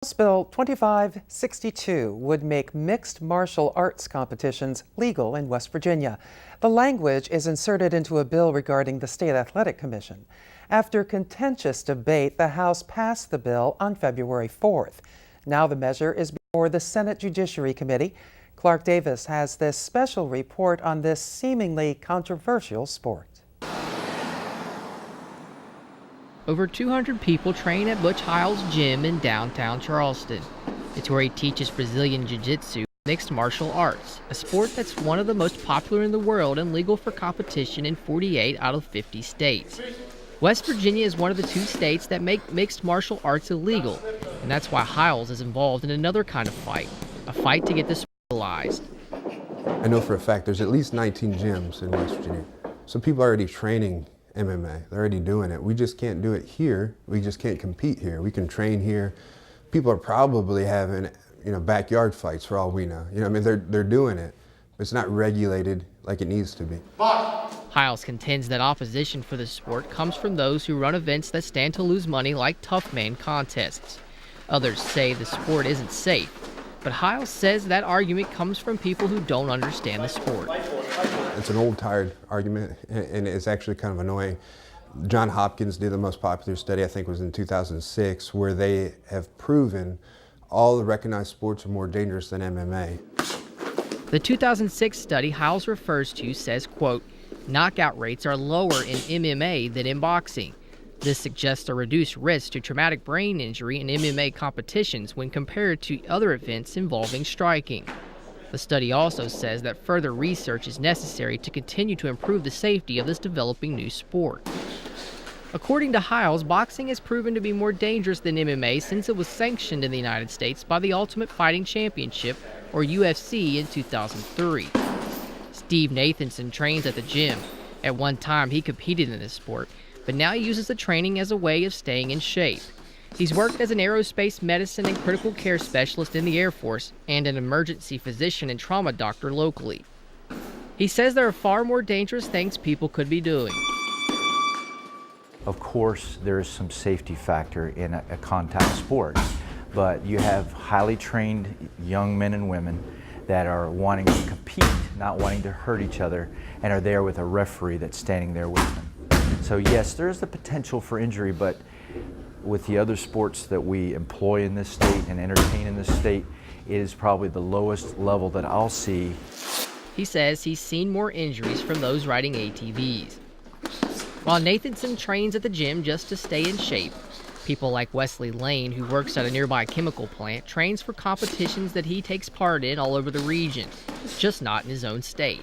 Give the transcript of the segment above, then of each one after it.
House Bill 2562 would make mixed martial arts competitions legal in West Virginia. The language is inserted into a bill regarding the State Athletic Commission. After contentious debate, the House passed the bill on February 4th. Now the measure is before the Senate Judiciary Committee. Clark Davis has this special report on this seemingly controversial sport. Over 200 people train at Butch Hiles' gym in downtown Charleston. It's where he teaches Brazilian Jiu-Jitsu, mixed martial arts, a sport that's one of the most popular in the world and legal for competition in 48 out of 50 states. West Virginia is one of the two states that make mixed martial arts illegal, and that's why Hiles is involved in another kind of fight, a fight to get this legalized. I know for a fact there's at least 19 gyms in West Virginia, so people are already training MMA. They're already doing it. We just can't do it here. We just can't compete here. We can train here. People are probably having, backyard fights for all we know. I mean, they're doing it, but it's not regulated like it needs to be. Hiles contends that opposition for the sport comes from those who run events that stand to lose money like tough man contests. Others say the sport isn't safe, but Hiles says that argument comes from people who don't understand the sport. It's an old, tired argument, and it's actually kind of annoying. Johns Hopkins did the most popular study, I think was in 2006, where they have proven all the recognized sports are more dangerous than MMA. The 2006 study Hiles refers to says, quote, knockout rates are lower in MMA than in boxing. This suggests a reduced risk to traumatic brain injury in MMA competitions when compared to other events involving striking. The study also says that further research is necessary to continue to improve the safety of this developing new sport. According to Hiles, boxing has proven to be more dangerous than MMA since it was sanctioned in the United States by the Ultimate Fighting Championship, or UFC, in 2003. Steve Nathanson trains at the gym. At one time, he competed in this sport, but now he uses the training as a way of staying in shape. He's worked as an aerospace medicine and critical care specialist in the Air Force and an emergency physician and trauma doctor locally. He says there are far more dangerous things people could be doing. Of course, there is some safety factor in a contact sport, but you have highly trained young men and women that are wanting to compete, not wanting to hurt each other, and are there with a referee that's standing there with them. So yes, there is the potential for injury, but with the other sports that we employ in this state and entertain in this state, it is probably the lowest level that I'll see. He says he's seen more injuries from those riding ATVs. While Nathanson trains at the gym just to stay in shape, people like Wesley Lane, who works at a nearby chemical plant, trains for competitions that he takes part in all over the region, just not in his own state.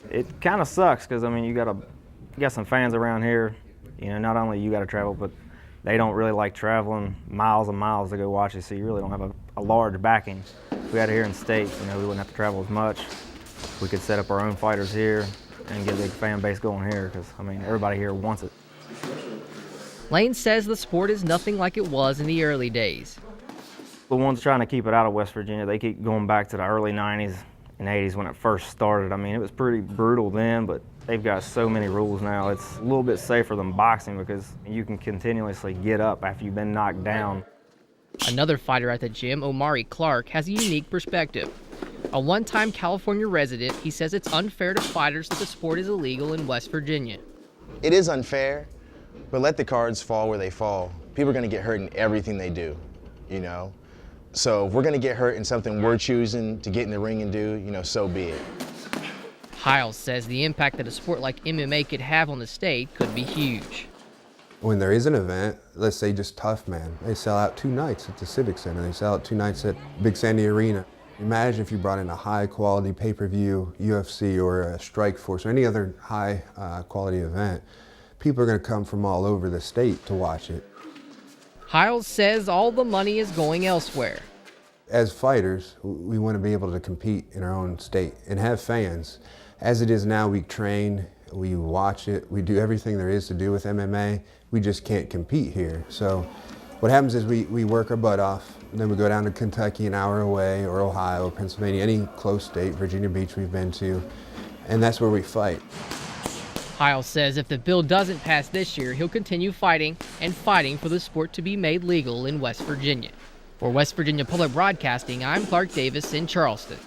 It kind of sucks because, I mean, you got some fans around here, not only you got to travel, but they don't really like traveling miles and miles to go watch it, so you really don't have a large backing. If we had it here in state, we wouldn't have to travel as much. We could set up our own fighters here and get a big fan base going here because, everybody here wants it. Lane says the sport is nothing like it was in the early days. The ones trying to keep it out of West Virginia, they keep going back to the early 90s and 80s when it first started. It was pretty brutal then, but they've got so many rules now. It's a little bit safer than boxing because you can continuously get up after you've been knocked down. Another fighter at the gym, Omari Clark, has a unique perspective. A one-time California resident, he says it's unfair to fighters that the sport is illegal in West Virginia. It is unfair, but let the cards fall where they fall. People are going to get hurt in everything they do, So if we're going to get hurt in something we're choosing to get in the ring and do, so be it. Hiles says the impact that a sport like MMA could have on the state could be huge. When there is an event, let's say just Tough Man, they sell out 2 nights at the Civic Center. They sell out 2 nights at Big Sandy Arena. Imagine if you brought in a high-quality pay-per-view UFC or a Strikeforce or any other high-quality event. People are going to come from all over the state to watch it. Hiles says all the money is going elsewhere. As fighters, we want to be able to compete in our own state and have fans. As it is now, we train, we watch it, we do everything there is to do with MMA. We just can't compete here. So what happens is we work our butt off, then we go down to Kentucky an hour away, or Ohio, Pennsylvania, any close state, Virginia Beach we've been to, and that's where we fight. Hiles says if the bill doesn't pass this year, he'll continue fighting and fighting for the sport to be made legal in West Virginia. For West Virginia Public Broadcasting, I'm Clark Davis in Charleston.